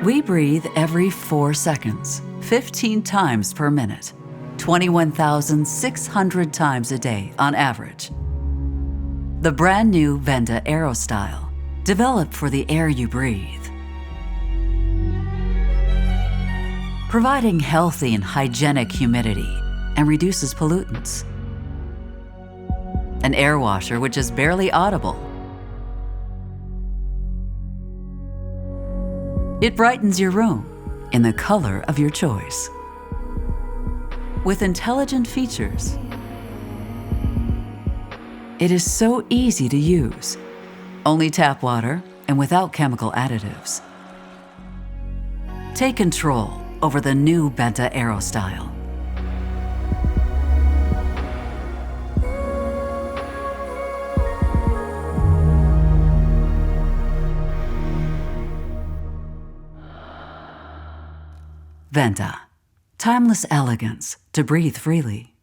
We breathe every 4 seconds, 15 times per minute, 21,600 times a day on average. The brand new Venta Aerostyle, developed for the air you breathe. Providing healthy and hygienic humidity and reduces pollutants. An air washer which is barely audible. It brightens your room in the color of your choice. With intelligent features, it is so easy to use. Only tap water and without chemical additives. Take control over the new Venta Aerostyle. Venta, timeless elegance to breathe freely.